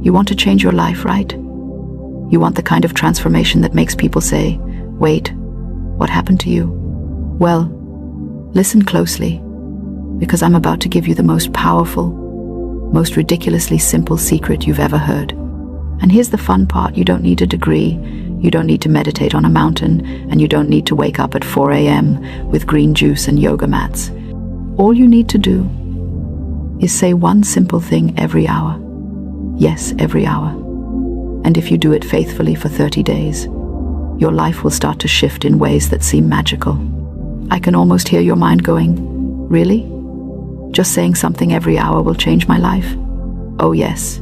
You want to change your life, right? You want the kind of transformation that makes people say, "Wait, what happened to you?" Well, listen closely, because I'm about to give you the most powerful, most ridiculously simple secret you've ever heard. And here's the fun part: you don't need a degree, you don't need to meditate on a mountain, and you don't need to wake up at 4 a.m. with green juice and yoga mats. All you need to do is say one simple thing every hour. Yes, every hour. And if you do it faithfully for 30 days, your life will start to shift in ways that seem magical. I can almost hear your mind going, "Really? Just saying something every hour will change my life?" Oh yes.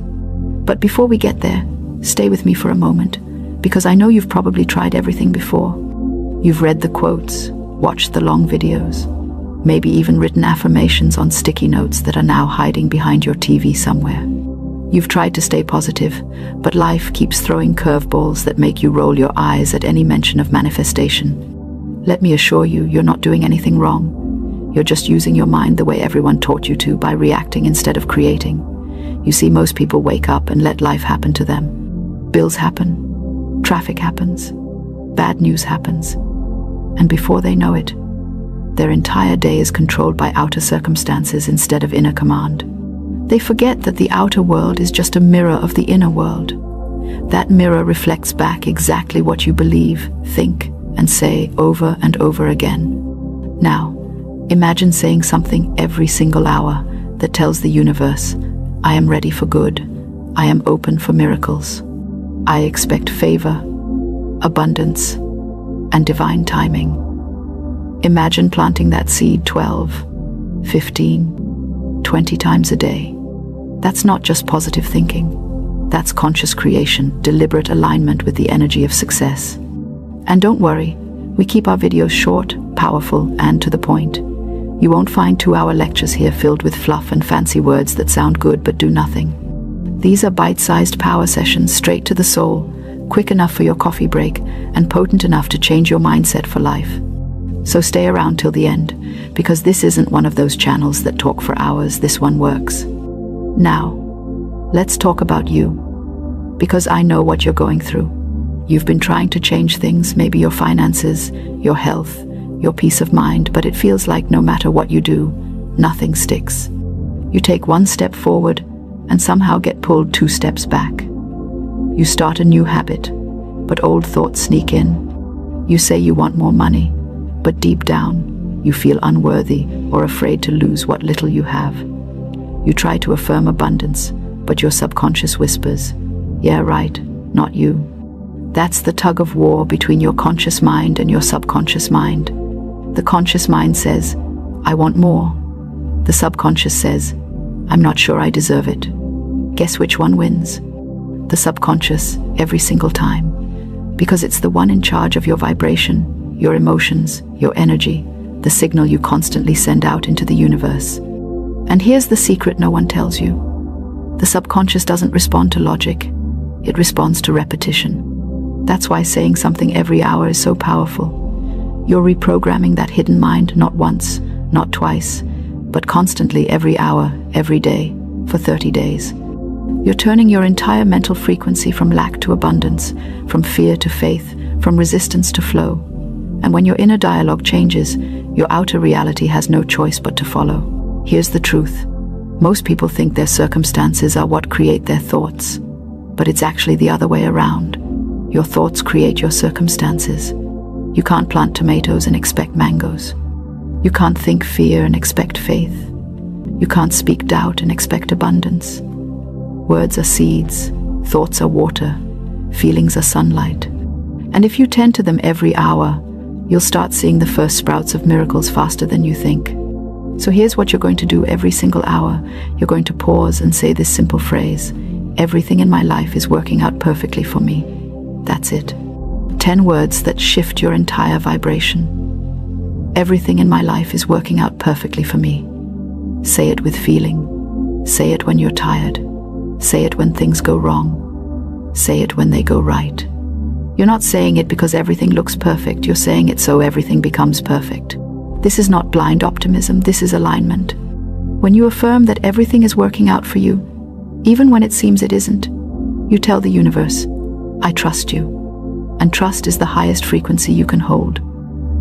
But before we get there, stay with me for a moment, because I know you've probably tried everything before. You've read the quotes, watched the long videos, maybe even written affirmations on sticky notes that are now hiding behind your TV somewhere. You've tried to stay positive, but life keeps throwing curveballs that make you roll your eyes at any mention of manifestation. Let me assure you, you're not doing anything wrong. You're just using your mind the way everyone taught you to, by reacting instead of creating. You see, most people wake up and let life happen to them. Bills happen, traffic happens, bad news happens, and before they know it, their entire day is controlled by outer circumstances instead of inner command. They forget that the outer world is just a mirror of the inner world. That mirror reflects back exactly what you believe, think, and say over and over again. Now, imagine saying something every single hour that tells the universe, "I am ready for good. I am open for miracles. I expect favor, abundance, and divine timing." Imagine planting that seed 12, 15, 20 times a day. That's not just positive thinking. That's conscious creation, deliberate alignment with the energy of success. And don't worry, we keep our videos short, powerful, and to the point. You won't find 2-hour lectures here filled with fluff and fancy words that sound good but do nothing. These are bite-sized power sessions straight to the soul, quick enough for your coffee break, and potent enough to change your mindset for life. So stay around till the end, because this isn't one of those channels that talk for hours. This one works. Now, let's talk about you, because I know what you're going through. You've been trying to change things, maybe your finances, your health, your peace of mind, but it feels like no matter what you do, nothing sticks. You take one step forward and somehow get pulled 2 steps back. You start a new habit, but old thoughts sneak in. You say you want more money, but deep down, you feel unworthy or afraid to lose what little you have. You try to affirm abundance, but your subconscious whispers, "Yeah, right, not you." That's the tug of war between your conscious mind and your subconscious mind. The conscious mind says, "I want more." The subconscious says, "I'm not sure I deserve it." Guess which one wins? The subconscious, every single time. Because it's the one in charge of your vibration, your emotions, your energy, the signal you constantly send out into the universe. And here's the secret no one tells you. The subconscious doesn't respond to logic. It responds to repetition. That's why saying something every hour is so powerful. You're reprogramming that hidden mind not once, not twice, but constantly every hour, every day, for 30 days. You're turning your entire mental frequency from lack to abundance, from fear to faith, from resistance to flow. And when your inner dialogue changes, your outer reality has no choice but to follow. Here's the truth. Most people think their circumstances are what create their thoughts, but it's actually the other way around. Your thoughts create your circumstances. You can't plant tomatoes and expect mangoes. You can't think fear and expect faith. You can't speak doubt and expect abundance. Words are seeds, thoughts are water, feelings are sunlight. And if you tend to them every hour, you'll start seeing the first sprouts of miracles faster than you think. So here's what you're going to do every single hour. You're going to pause and say this simple phrase: "Everything in my life is working out perfectly for me." That's it. 10 words that shift your entire vibration. Everything in my life is working out perfectly for me. Say it with feeling. Say it when you're tired. Say it when things go wrong. Say it when they go right. You're not saying it because everything looks perfect. You're saying it so everything becomes perfect. This is not blind optimism. This is alignment. When you affirm that everything is working out for you, even when it seems it isn't, You tell the universe, I trust you. And trust is the highest frequency you can hold.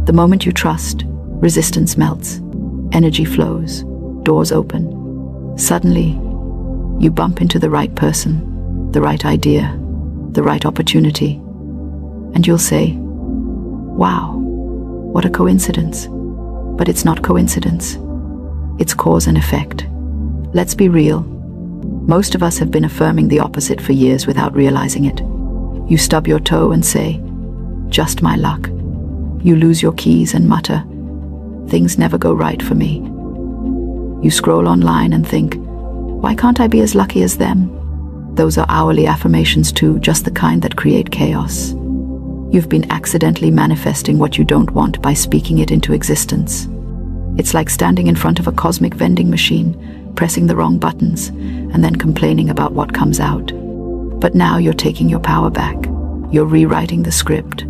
The moment you trust, resistance melts, energy flows, doors open. Suddenly, you bump into the right person, the right idea, the right opportunity, and you'll say, wow, what a coincidence. But it's not coincidence. It's cause and effect. Let's be real. Most of us have been affirming the opposite for years without realizing it. You stub your toe and say, just my luck. You lose your keys and mutter, things never go right for me. You scroll online and think, why can't I be as lucky as them? Those are hourly affirmations too, just the kind that create chaos. You've been accidentally manifesting what you don't want by speaking it into existence. It's like standing in front of a cosmic vending machine, pressing the wrong buttons, and then complaining about what comes out. But now you're taking your power back. You're rewriting the script.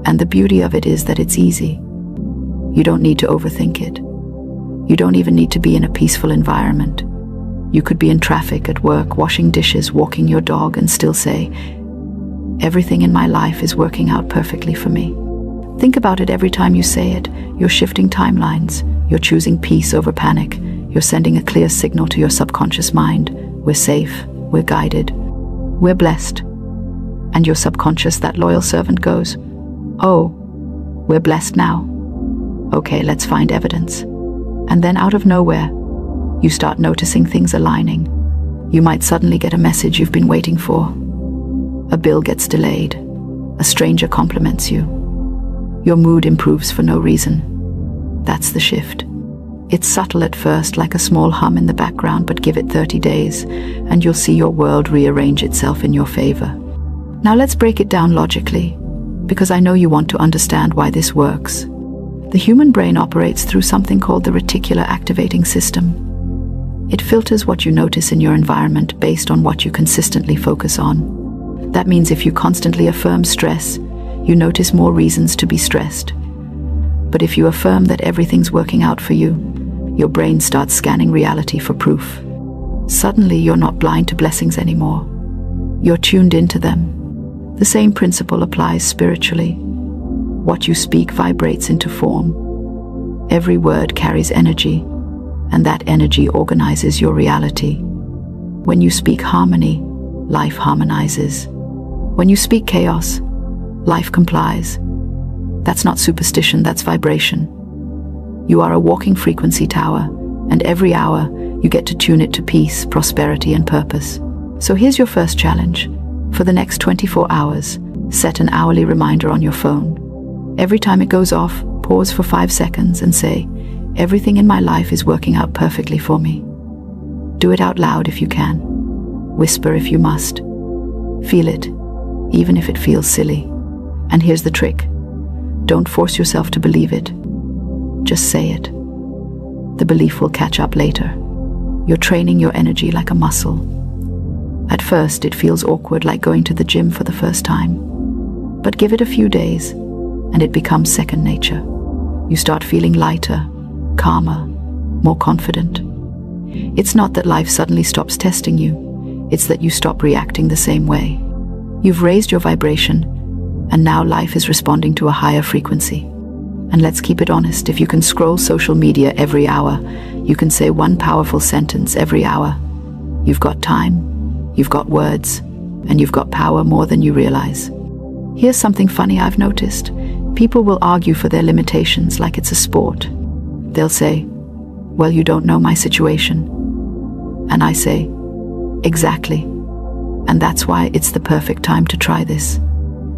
And the beauty of it is that it's easy. You don't need to overthink it. You don't even need to be in a peaceful environment. You could be in traffic, at work, washing dishes, walking your dog, and still say, everything in my life is working out perfectly for me. Think about it every time you say it. You're shifting timelines. You're choosing peace over panic. You're sending a clear signal to your subconscious mind. We're safe. We're guided. We're blessed. And your subconscious, that loyal servant, goes, oh, we're blessed now. Okay, let's find evidence. And then out of nowhere, you start noticing things aligning. You might suddenly get a message you've been waiting for. A bill gets delayed. A stranger compliments you. Your mood improves for no reason. That's the shift. It's subtle at first, like a small hum in the background, but give it 30 days, and you'll see your world rearrange itself in your favor. Now let's break it down logically, because I know you want to understand why this works. The human brain operates through something called the reticular activating system. It filters what you notice in your environment based on what you consistently focus on. That means if you constantly affirm stress, you notice more reasons to be stressed. But if you affirm that everything's working out for you, your brain starts scanning reality for proof. Suddenly, you're not blind to blessings anymore. You're tuned into them. The same principle applies spiritually. What you speak vibrates into form. Every word carries energy, and that energy organizes your reality. When you speak harmony, life harmonizes. When you speak chaos, life complies. That's not superstition, that's vibration. You are a walking frequency tower, and every hour you get to tune it to peace, prosperity, and purpose. So here's your first challenge. For the next 24 hours, set an hourly reminder on your phone. Every time it goes off, pause for 5 seconds and say, everything in my life is working out perfectly for me. Do it out loud if you can. Whisper if you must. Feel it, even if it feels silly. And here's the trick. Don't force yourself to believe it. Just say it. The belief will catch up later. You're training your energy like a muscle. At first, it feels awkward, like going to the gym for the first time. But give it a few days, and it becomes second nature. You start feeling lighter, calmer, more confident. It's not that life suddenly stops testing you. It's that you stop reacting the same way. You've raised your vibration, and now life is responding to a higher frequency. And let's keep it honest, if you can scroll social media every hour, you can say one powerful sentence every hour. You've got time, you've got words, and you've got power more than you realize. Here's something funny I've noticed. People will argue for their limitations like it's a sport. They'll say, well, you don't know my situation. And I say, exactly. And that's why it's the perfect time to try this.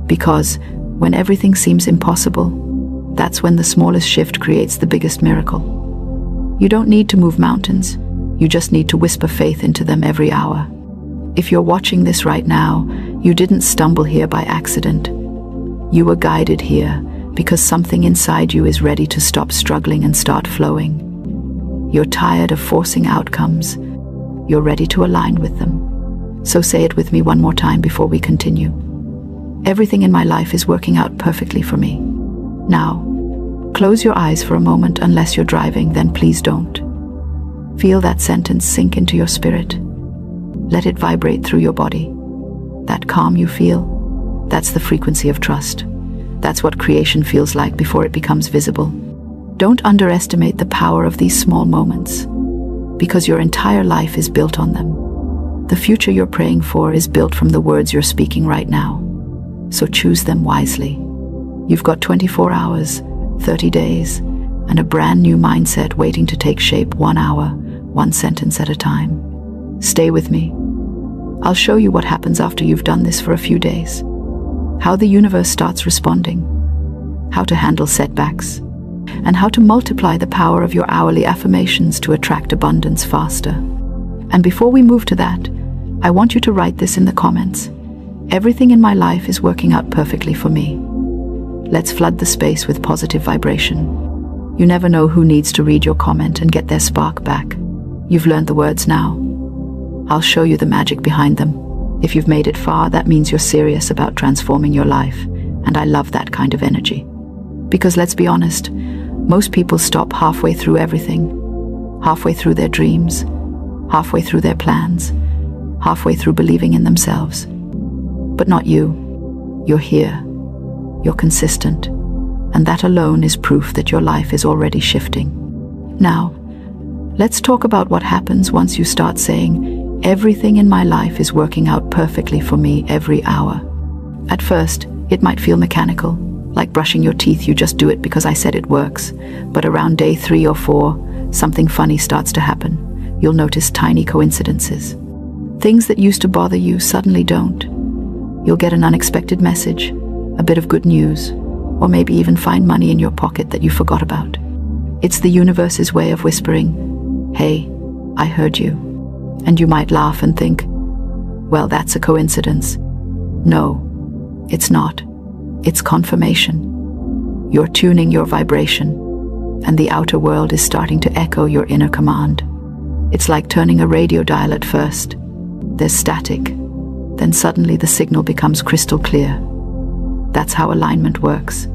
Because when everything seems impossible, that's when the smallest shift creates the biggest miracle. You don't need to move mountains. You just need to whisper faith into them every hour. If you're watching this right now, you didn't stumble here by accident. You were guided here because something inside you is ready to stop struggling and start flowing. You're tired of forcing outcomes. You're ready to align with them. So say it with me one more time before we continue. Everything in my life is working out perfectly for me. Now, close your eyes for a moment. Unless you're driving, then please don't. Feel that sentence sink into your spirit. Let it vibrate through your body. That calm you feel, that's the frequency of trust. That's what creation feels like before it becomes visible. Don't underestimate the power of these small moments, because your entire life is built on them. The future you're praying for is built from the words you're speaking right now. So choose them wisely. You've got 24 hours, 30 days, and a brand new mindset waiting to take shape 1 hour, 1 sentence at a time. Stay with me. I'll show you what happens after you've done this for a few days. How the universe starts responding, how to handle setbacks, and how to multiply the power of your hourly affirmations to attract abundance faster. And before we move to that, I want you to write this in the comments. Everything in my life is working out perfectly for me. Let's flood the space with positive vibration. You never know who needs to read your comment and get their spark back. You've learned the words now. I'll show you the magic behind them. If you've made it far, that means you're serious about transforming your life, and I love that kind of energy. Because let's be honest, most people stop halfway through everything, halfway through their dreams, halfway through their plans, halfway through believing in themselves. But not you. You're here. You're consistent. And that alone is proof that your life is already shifting. Now, let's talk about what happens once you start saying, everything in my life is working out perfectly for me every hour. At first, it might feel mechanical, like brushing your teeth. You just do it because I said it works. But around day 3 or 4, something funny starts to happen. You'll notice tiny coincidences. Things that used to bother you suddenly don't. You'll get an unexpected message, a bit of good news, or maybe even find money in your pocket that you forgot about. It's the universe's way of whispering, "Hey, I heard you." And you might laugh and think, well, that's a coincidence. No, it's not. It's confirmation. You're tuning your vibration, and the outer world is starting to echo your inner command. It's like turning a radio dial at first. There's static. Then suddenly the signal becomes crystal clear. That's how alignment works.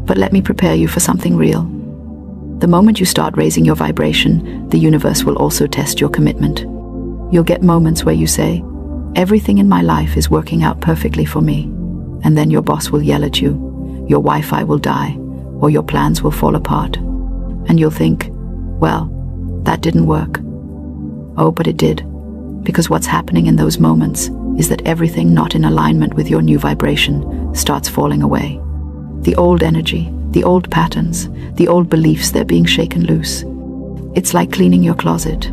But let me prepare you for something real. The moment you start raising your vibration, the universe will also test your commitment. You'll get moments where you say, everything in my life is working out perfectly for me. And then your boss will yell at you, your Wi-Fi will die, or your plans will fall apart. And you'll think, well, that didn't work. Oh, but it did. Because what's happening in those moments is that everything not in alignment with your new vibration starts falling away. The old energy, the old patterns, the old beliefs, they're being shaken loose. It's like cleaning your closet.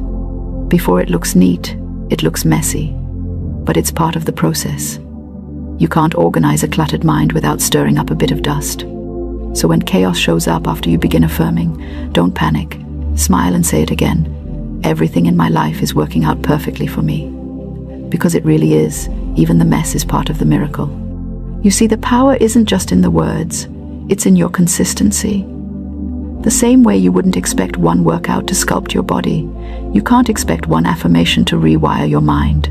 Before it looks neat, it looks messy. But it's part of the process. You can't organize a cluttered mind without stirring up a bit of dust. So when chaos shows up after you begin affirming, don't panic. Smile and say it again. Everything in my life is working out perfectly for me. Because it really is. Even the mess is part of the miracle. You see, the power isn't just in the words. It's in your consistency. The same way you wouldn't expect one workout to sculpt your body, you can't expect one affirmation to rewire your mind.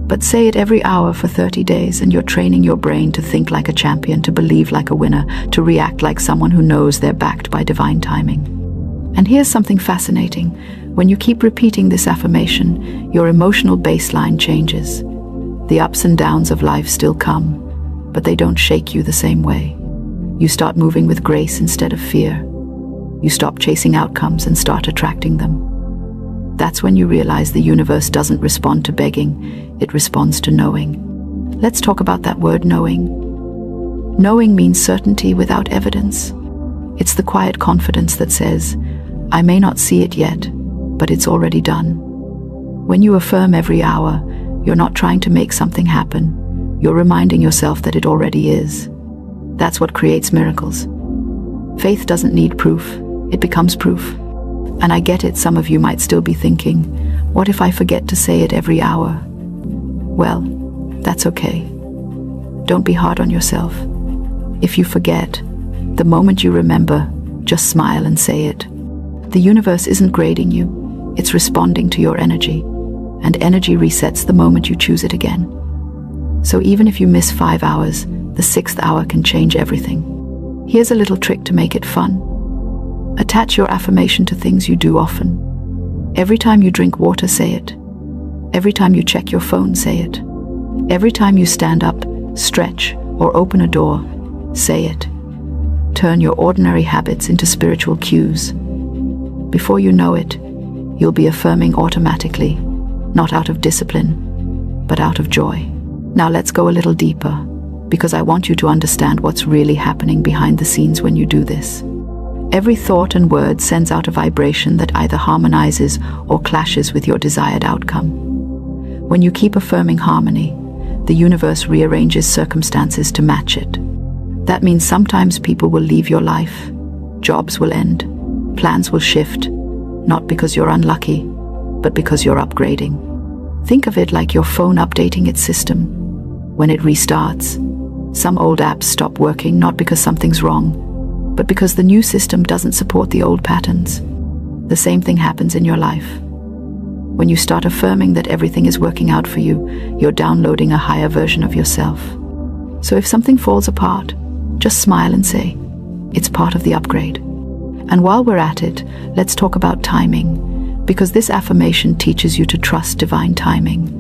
But say it every hour for 30 days and you're training your brain to think like a champion, to believe like a winner, to react like someone who knows they're backed by divine timing. And here's something fascinating. When you keep repeating this affirmation, your emotional baseline changes. The ups and downs of life still come, but they don't shake you the same way. You start moving with grace instead of fear. You stop chasing outcomes and start attracting them. That's when you realize the universe doesn't respond to begging, it responds to knowing. Let's talk about that word, knowing. Knowing means certainty without evidence. It's the quiet confidence that says, I may not see it yet, but it's already done. When you affirm every hour, you're not trying to make something happen. You're reminding yourself that it already is. That's what creates miracles. Faith doesn't need proof. It becomes proof. And I get it, some of you might still be thinking, what if I forget to say it every hour? Well, that's okay. Don't be hard on yourself. If you forget, the moment you remember, just smile and say it. The universe isn't grading you, it's responding to your energy. And energy resets the moment you choose it again. So even if you miss 5 hours, the 6th hour can change everything. Here's a little trick to make it fun. Attach your affirmation to things you do often. Every time you drink water, say it. Every time you check your phone, say it. Every time you stand up, stretch, or open a door, say it. Turn your ordinary habits into spiritual cues. Before you know it, you'll be affirming automatically, not out of discipline, but out of joy. Now let's go a little deeper, because I want you to understand what's really happening behind the scenes when you do this. Every thought and word sends out a vibration that either harmonizes or clashes with your desired outcome. When you keep affirming harmony, the universe rearranges circumstances to match it. That means sometimes people will leave your life, jobs will end, plans will shift, not because you're unlucky, but because you're upgrading. Think of it like your phone updating its system. When it restarts, some old apps stop working not because something's wrong, but because the new system doesn't support the old patterns. The same thing happens in your life. When you start affirming that everything is working out for you, you're downloading a higher version of yourself. So if something falls apart, just smile and say, it's part of the upgrade. And while we're at it, let's talk about timing, because this affirmation teaches you to trust divine timing.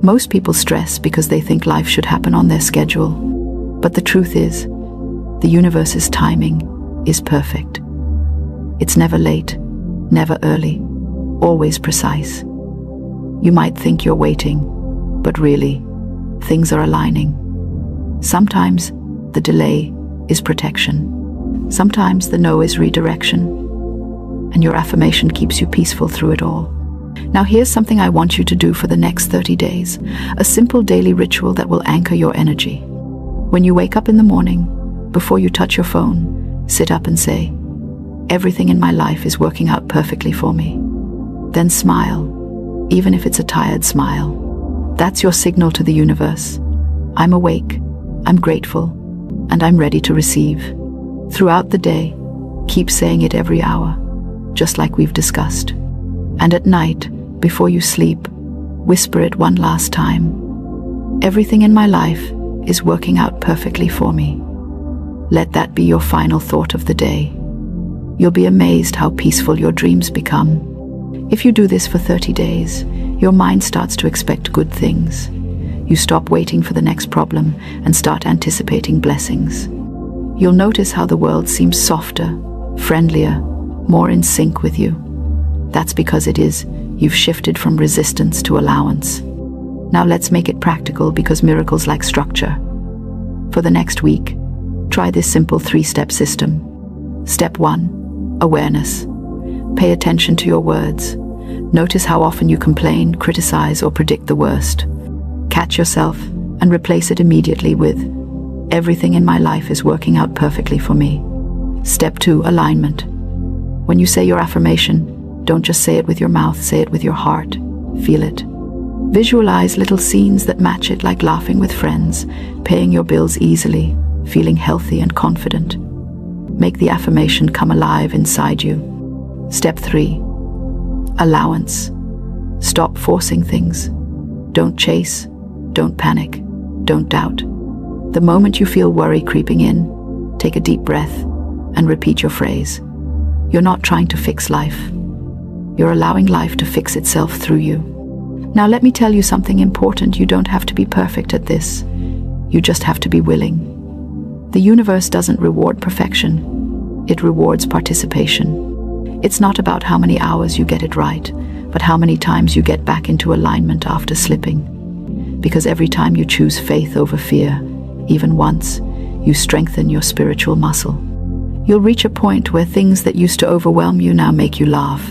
Most people stress because they think life should happen on their schedule. But the truth is, the universe's timing is perfect. It's never late, never early, always precise. You might think you're waiting, but really, things are aligning. Sometimes the delay is protection. Sometimes the no is redirection. And your affirmation keeps you peaceful through it all. Now here's something I want you to do for the next 30 days, a simple daily ritual that will anchor your energy. When you wake up in the morning, before you touch your phone, sit up and say, everything in my life is working out perfectly for me. Then smile, even if it's a tired smile. That's your signal to the universe. I'm awake, I'm grateful, and I'm ready to receive. Throughout the day, keep saying it every hour, just like we've discussed. And at night, before you sleep, whisper it one last time. Everything in my life is working out perfectly for me. Let that be your final thought of the day. You'll be amazed how peaceful your dreams become. If you do this for 30 days, your mind starts to expect good things. You stop waiting for the next problem and start anticipating blessings. You'll notice how the world seems softer, friendlier, more in sync with you. That's because you've shifted from resistance to allowance. Now let's make it practical, because miracles like structure. For the next week, try this simple 3-step system. Step 1, awareness. Pay attention to your words. Notice how often you complain, criticize, or predict the worst. Catch yourself and replace it immediately with, everything in my life is working out perfectly for me. Step 2, alignment. When you say your affirmation, don't just say it with your mouth, say it with your heart. Feel it. Visualize little scenes that match it, like laughing with friends, paying your bills easily, feeling healthy and confident. Make the affirmation come alive inside you. Step 3, allowance. Stop forcing things. Don't chase, don't panic, don't doubt. The moment you feel worry creeping in, take a deep breath and repeat your phrase. You're not trying to fix life. You're allowing life to fix itself through you. Now let me tell you something important. You don't have to be perfect at this. You just have to be willing. The universe doesn't reward perfection. It rewards participation. It's not about how many hours you get it right, but how many times you get back into alignment after slipping. Because every time you choose faith over fear, even once, you strengthen your spiritual muscle. You'll reach a point where things that used to overwhelm you now make you laugh.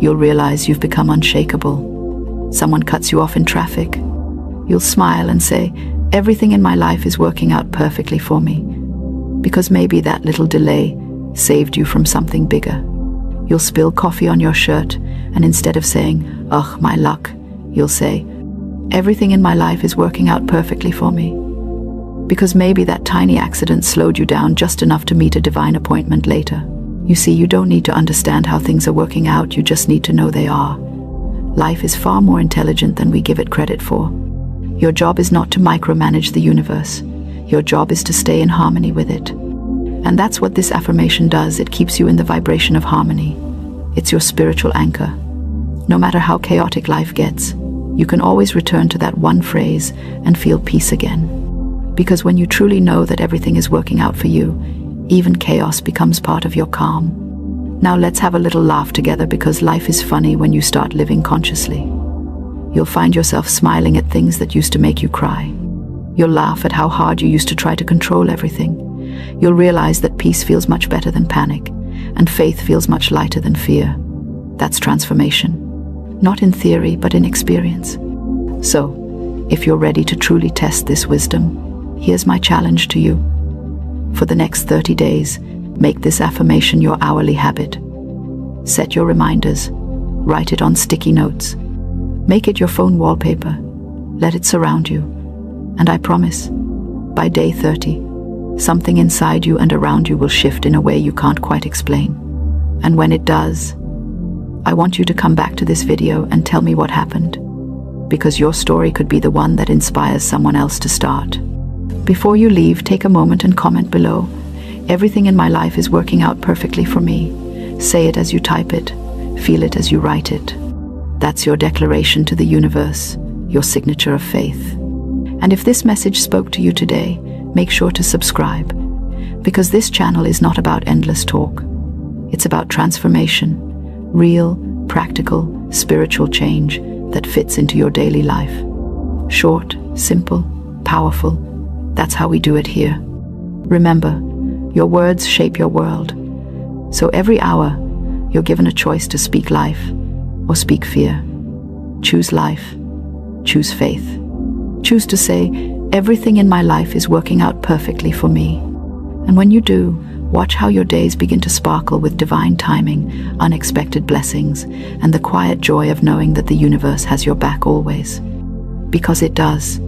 You'll realize you've become unshakable. Someone cuts you off in traffic. You'll smile and say, everything in my life is working out perfectly for me. Because maybe that little delay saved you from something bigger. You'll spill coffee on your shirt, and instead of saying, ugh, my luck, you'll say, everything in my life is working out perfectly for me. Because maybe that tiny accident slowed you down just enough to meet a divine appointment later. You see, you don't need to understand how things are working out, you just need to know they are. Life is far more intelligent than we give it credit for. Your job is not to micromanage the universe. Your job is to stay in harmony with it. And that's what this affirmation does. It keeps you in the vibration of harmony. It's your spiritual anchor. No matter how chaotic life gets, you can always return to that one phrase and feel peace again. Because when you truly know that everything is working out for you, even chaos becomes part of your calm. Now let's have a little laugh together, because life is funny when you start living consciously. You'll find yourself smiling at things that used to make you cry. You'll laugh at how hard you used to try to control everything. You'll realize that peace feels much better than panic, and faith feels much lighter than fear. That's transformation. Not in theory, but in experience. So, if you're ready to truly test this wisdom, here's my challenge to you. For the next 30 days, make this affirmation your hourly habit. Set your reminders. Write it on sticky notes. Make it your phone wallpaper. Let it surround you. And I promise, by day 30, something inside you and around you will shift in a way you can't quite explain. And when it does, I want you to come back to this video and tell me what happened, because your story could be the one that inspires someone else to start. Before you leave, take a moment and comment below. Everything in my life is working out perfectly for me. Say it as you type it. Feel it as you write it. That's your declaration to the universe, your signature of faith. And if this message spoke to you today, make sure to subscribe, because this channel is not about endless talk. It's about transformation, real, practical, spiritual change that fits into your daily life. Short, simple, powerful. That's how we do it here. Remember, your words shape your world. So every hour, you're given a choice to speak life or speak fear. Choose life. Choose faith. Choose to say, everything in my life is working out perfectly for me. And when you do, watch how your days begin to sparkle with divine timing, unexpected blessings, and the quiet joy of knowing that the universe has your back always. Because it does.